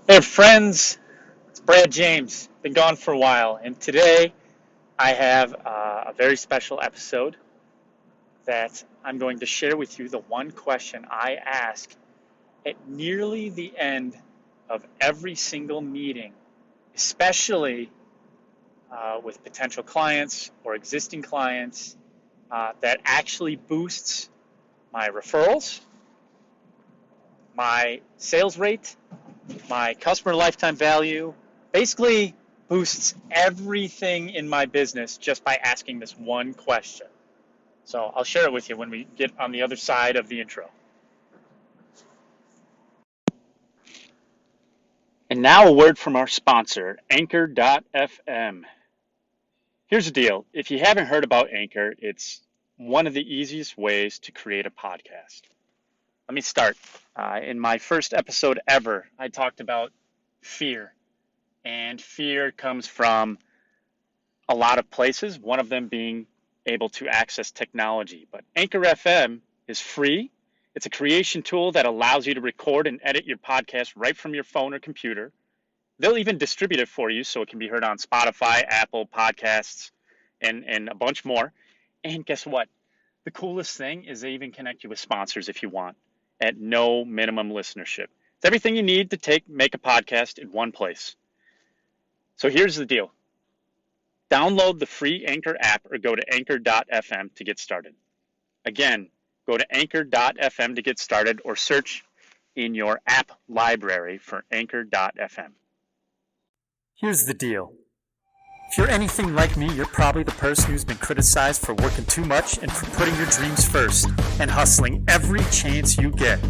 Hey friends, it's Brad James. Been gone for a while, and today I have a very special episode that I'm going to share with you the one question I ask at nearly the end of every single meeting, especially with potential clients or existing clients, that actually boosts my referrals, my sales rate, my customer lifetime value, basically boosts everything in my business just by asking this one question. So I'll share it with you when we get on the other side of the intro. And now a word from our sponsor, Anchor.fm. Here's the deal. If you haven't heard about Anchor, it's one of the easiest ways to create a podcast. Let me start. In my first episode ever, I talked about fear. And fear comes from a lot of places, one of them being able to access technology. But Anchor FM is free. It's a creation tool that allows you to record and edit your podcast right from your phone or computer. They'll even distribute it for you so it can be heard on Spotify, Apple Podcasts, and a bunch more. And guess what? The coolest thing is they even connect you with sponsors if you want at no minimum listenership. It's everything you need to make a podcast in one place. So here's the deal. Download the free Anchor app or go to anchor.fm to get started. Again, go to anchor.fm to get started or search in your app library for anchor.fm. Here's the deal. If you're anything like me, you're probably the person who's been criticized for working too much and for putting your dreams first and hustling every chance you get.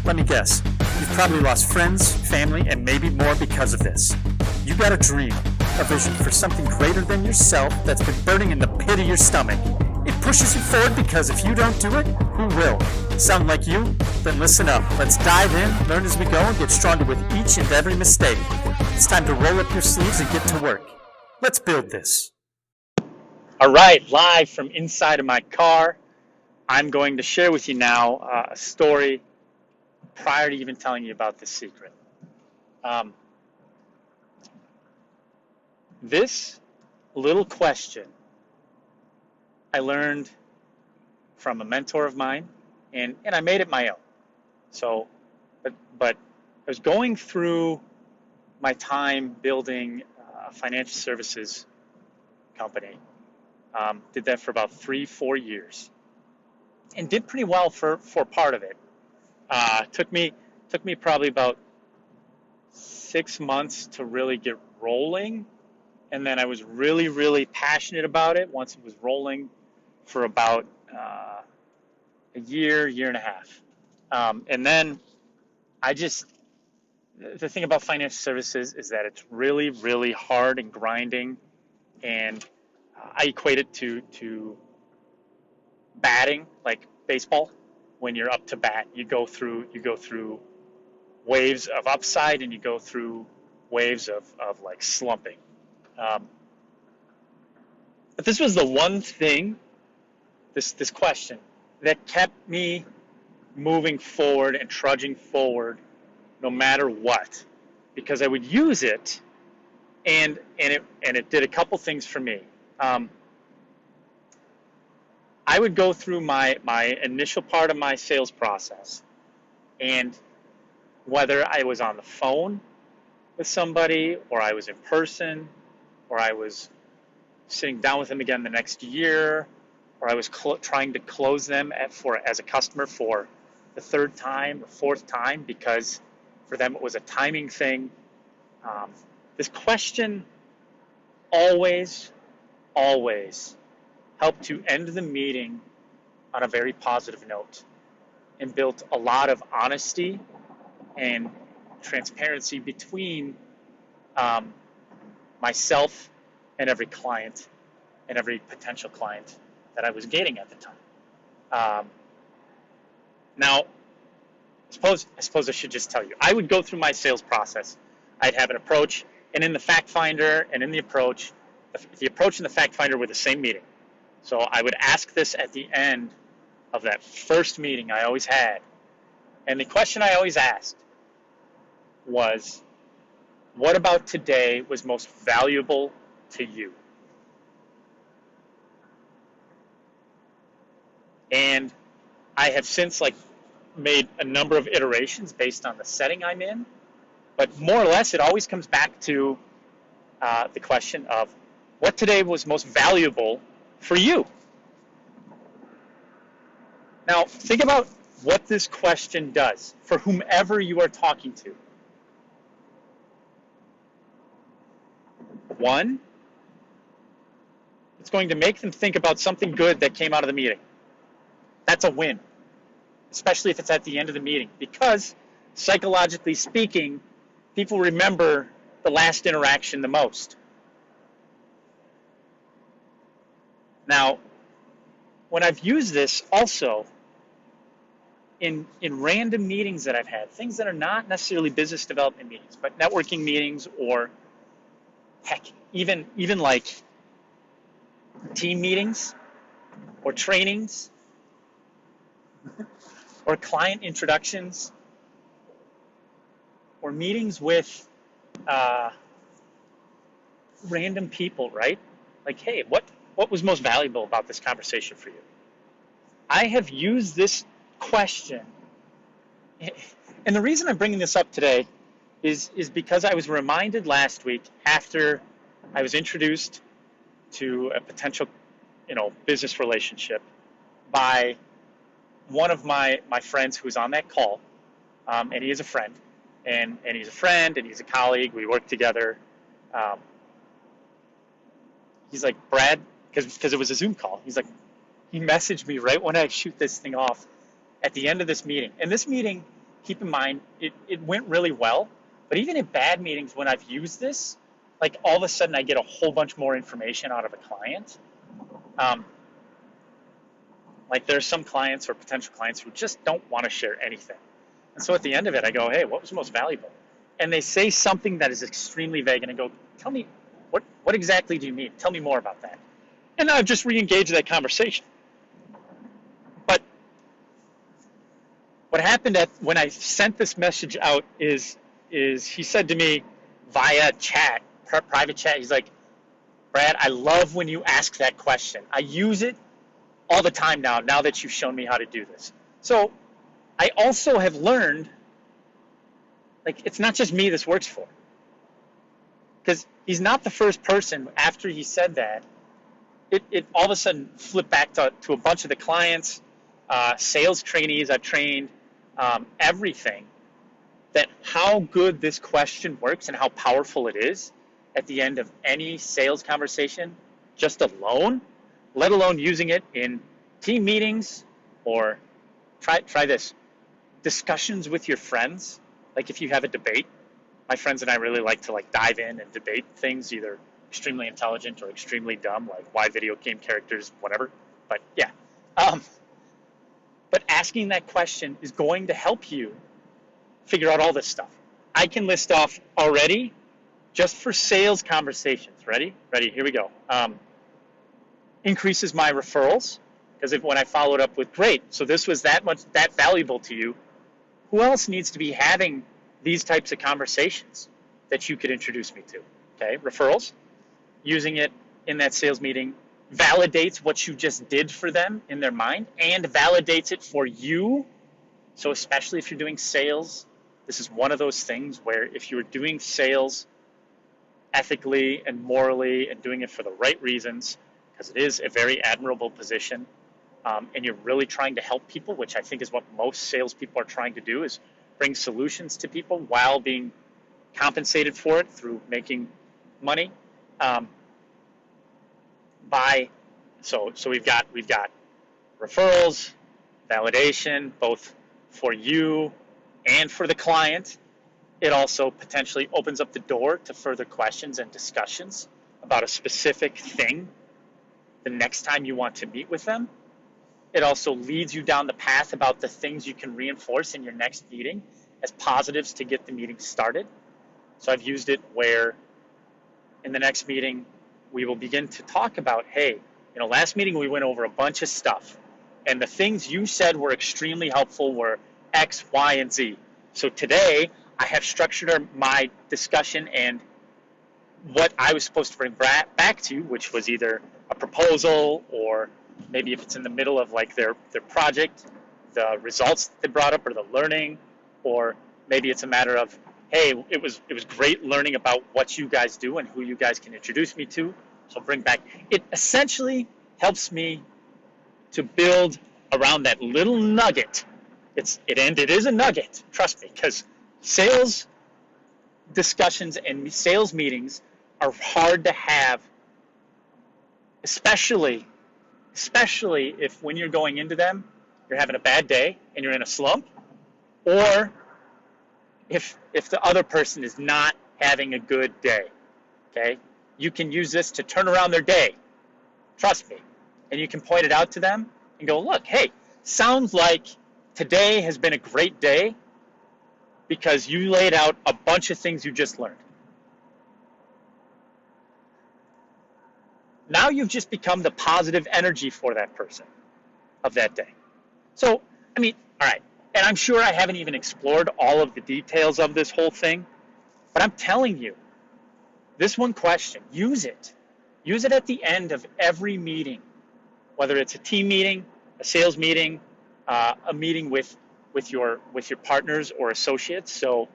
Let me guess, you've probably lost friends, family, and maybe more because of this. You got a dream, a vision for something greater than yourself that's been burning in the pit of your stomach. It pushes you forward because if you don't do it, who will? Sound like you? Then listen up. Let's dive in, learn as we go, and get stronger with each and every mistake. It's time to roll up your sleeves and get to work. Let's build this. All right, live from inside of my car, I'm going to share with you now a story prior to even telling you about this secret. This little question I learned from a mentor of mine, and I made it my own. So, but I was going through my time building a financial services company. Did that for about 3-4 years, and did pretty well for part of it. Took me probably about 6 months to really get rolling, and then I was really passionate about it once it was rolling for about a year and a half. And then the thing about financial services is that it's really hard and grinding, and I equate it to batting, like baseball. When you're up to bat, you go through waves of upside, and you go through waves of like slumping. But this was the one thing, this question, that kept me moving forward and trudging forward no matter what, because I would use it, and it did a couple things for me. I would go through my initial part of my sales process, and whether I was on the phone with somebody, or I was in person, or I was sitting down with them again the next year, or I was trying to close them as a customer for the third time or fourth time, because for them it was a timing thing. This question always helped to end the meeting on a very positive note, and built a lot of honesty and transparency between myself and every client and every potential client that I was gating at the time. Now, I suppose I should just tell you. I would go through my sales process. I'd have an approach, and in the fact finder and in the approach and the fact finder were the same meeting. So I would ask this at the end of that first meeting I always had. And the question I always asked was, What about today was most valuable to you? And I have since made a number of iterations based on the setting I'm in, but more or less it always comes back to the question of what today was most valuable for you. Now, think about what this question does for whomever you are talking to. One, it's going to make them think about something good that came out of the meeting. That's a win, especially if it's at the end of the meeting, because psychologically speaking, people remember the last interaction the most. Now, when I've used this also in random meetings that I've had, things that are not necessarily business development meetings, but networking meetings, or heck, even like team meetings or trainings or client introductions or meetings with random people, right? Like, hey, what was most valuable about this conversation for you? I have used this question, and the reason I'm bringing this up today is because I was reminded last week after I was introduced to a potential, business relationship by one of my friends who was on that call, and he is a friend, and he's a friend, and he's a colleague. We work together. He's like, Brad, because it was a Zoom call. He's like, he messaged me right when I shoot this thing off at the end of this meeting. And this meeting, keep in mind, it went really well. But even in bad meetings, when I've used this, like all of a sudden I get a whole bunch more information out of a client. Like there's some clients or potential clients who just don't want to share anything. And so at the end of it, I go, hey, what was most valuable? And they say something that is extremely vague. And I go, tell me, what exactly do you mean? Tell me more about that. And I've just re-engaged that conversation. But what happened when I sent this message out is he said to me via chat, private chat, he's like, Brad, I love when you ask that question. I use it all the time now that you've shown me how to do this. So I also have learned, like, it's not just me this works for. Because he's not the first person after he said that. It all of a sudden flipped back to a bunch of the clients, sales trainees I've trained, everything, that how good this question works and how powerful it is at the end of any sales conversation, just alone, let alone using it in team meetings or try this, discussions with your friends. Like if you have a debate, my friends and I really like to dive in and debate things, either extremely intelligent or extremely dumb, like why video game characters, whatever. But yeah. But asking that question is going to help you figure out all this stuff. I can list off already just for sales conversations. Ready? Here we go. Increases my referrals, because when I followed up with, great, so this was that valuable to you, who else needs to be having these types of conversations that you could introduce me to? Okay, referrals, using it in that sales meeting validates what you just did for them in their mind and validates it for you. So especially if you're doing sales, this is one of those things where if you're doing sales ethically and morally and doing it for the right reasons, because it is a very admirable position, and you're really trying to help people, which I think is what most salespeople are trying to do, is bring solutions to people while being compensated for it through making money. So we've got referrals, validation, both for you and for the client. It also potentially opens up the door to further questions and discussions about a specific thing the next time you want to meet with them. It also leads you down the path about the things you can reinforce in your next meeting as positives to get the meeting started. So I've used it where in the next meeting, we will begin to talk about, hey, last meeting we went over a bunch of stuff, and the things you said were extremely helpful were X, Y, and Z. So today, I have structured my discussion and what I was supposed to bring back to you, which was either a proposal or maybe if it's in the middle of like their project, the results they brought up or the learning, or maybe it's a matter of, hey, it was great learning about what you guys do and who you guys can introduce me to. So bring back. It essentially helps me to build around that little nugget. It is a nugget, trust me, because sales discussions and sales meetings are hard to have, especially if when you're going into them, you're having a bad day and you're in a slump, or if the other person is not having a good day. Okay? You can use this to turn around their day. Trust me. And you can point it out to them and go, look, hey, sounds like today has been a great day because you laid out a bunch of things you just learned. Now you've just become the positive energy for that person of that day. So, I mean, all right, and I'm sure I haven't even explored all of the details of this whole thing, but I'm telling you, this one question, use it. Use it at the end of every meeting, whether it's a team meeting, a sales meeting, a meeting with your partners or associates. So,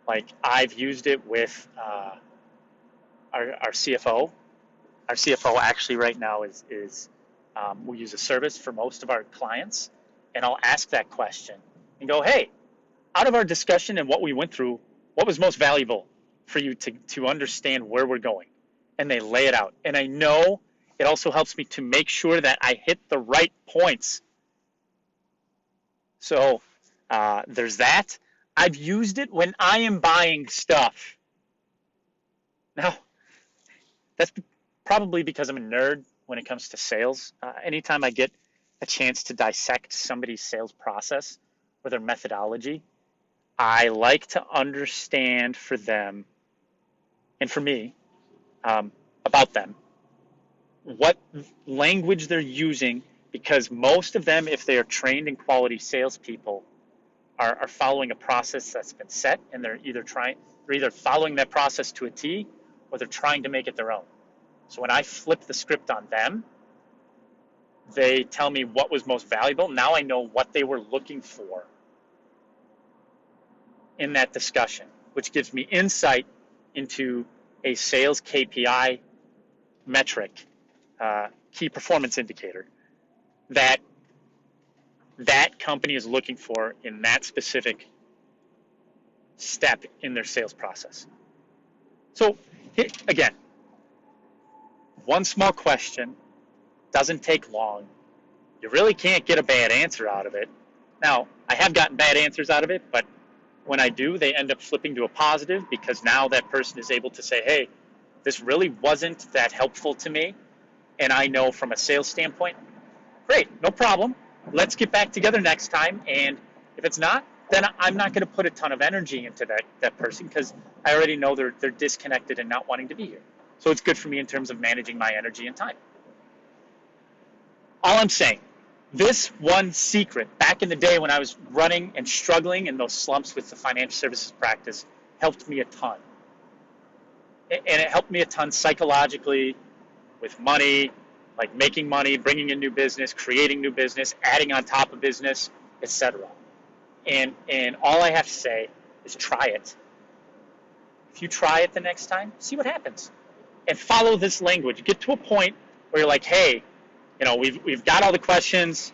like I've used it with our CFO. Our CFO actually right now is we use a service for most of our clients, and I'll ask that question and go, hey, out of our discussion and what we went through, what was most valuable for you to understand where we're going? And they lay it out. And I know it also helps me to make sure that I hit the right points. So there's that. I've used it when I am buying stuff. Now, that's probably because I'm a nerd when it comes to sales. Anytime I get a chance to dissect somebody's sales process or their methodology, I like to understand for them and for me about them what language they're using, because most of them, if they are trained in quality salespeople, are following a process that's been set, and they're either following that process to a T, or they're trying to make it their own. So when I flip the script on them, they tell me what was most valuable. Now I know what they were looking for in that discussion, which gives me insight into a sales KPI metric, key performance indicator, that company is looking for in that specific step in their sales process. So again, one small question, doesn't take long. You really can't get a bad answer out of it. Now, I have gotten bad answers out of it, but when I do, they end up flipping to a positive, because now that person is able to say, hey, this really wasn't that helpful to me, and I know from a sales standpoint, great, no problem. Let's get back together next time, and if it's not, then I'm not going to put a ton of energy into that person, because I already know they're disconnected and not wanting to be here. So it's good for me in terms of managing my energy and time. All I'm saying, this one secret, back in the day when I was running and struggling in those slumps with the financial services practice, helped me a ton. And it helped me a ton psychologically, with money, like making money, bringing in new business, creating new business, adding on top of business, etc. And all I have to say is try it. If you try it the next time, see what happens. And follow this language. Get to a point where you're like, hey, we've got all the questions.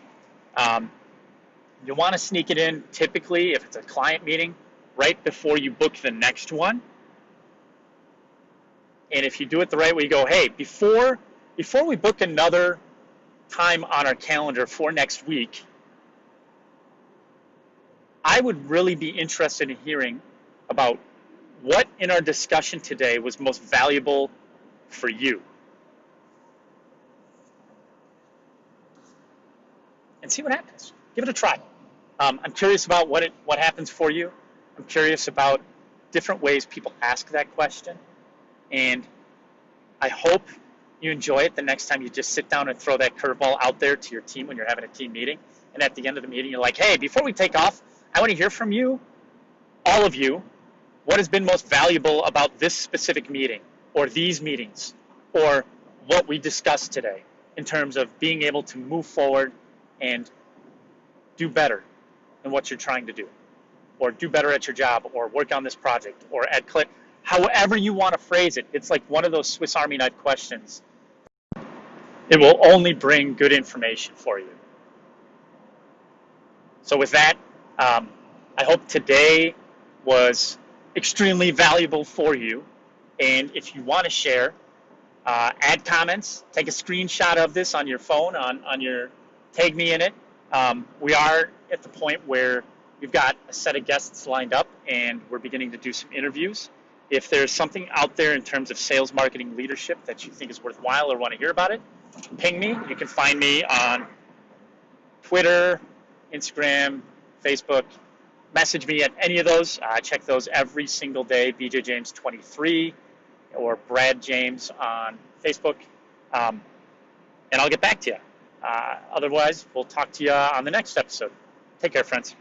You want to sneak it in, typically, if it's a client meeting, right before you book the next one. And if you do it the right way, you go, hey, before we book another time on our calendar for next week, I would really be interested in hearing about what in our discussion today was most valuable for you. And see what happens. Give it a try. I'm curious about what happens for you. I'm curious about different ways people ask that question. And I hope you enjoy it the next time you just sit down and throw that curveball out there to your team when you're having a team meeting. And at the end of the meeting, you're like, hey, before we take off, I want to hear from you, all of you. What has been most valuable about this specific meeting or these meetings or what we discussed today in terms of being able to move forward and do better in what you're trying to do, or do better at your job, or work on this project, or add click, however you want to phrase it. It's like one of those Swiss Army knife questions. It will only bring good information for you. So with that, I hope today was extremely valuable for you. And if you want to share, add comments, take a screenshot of this on your phone, on your, tag me in it. We are at the point where we've got a set of guests lined up and we're beginning to do some interviews. If there's something out there in terms of sales, marketing, leadership that you think is worthwhile or want to hear about it, ping me. You can find me on Twitter, Instagram, Facebook. Message me at any of those. I check those every single day, BJ James 23 or Brad James on Facebook. And I'll get back to you. Otherwise, we'll talk to you on the next episode. Take care, friends.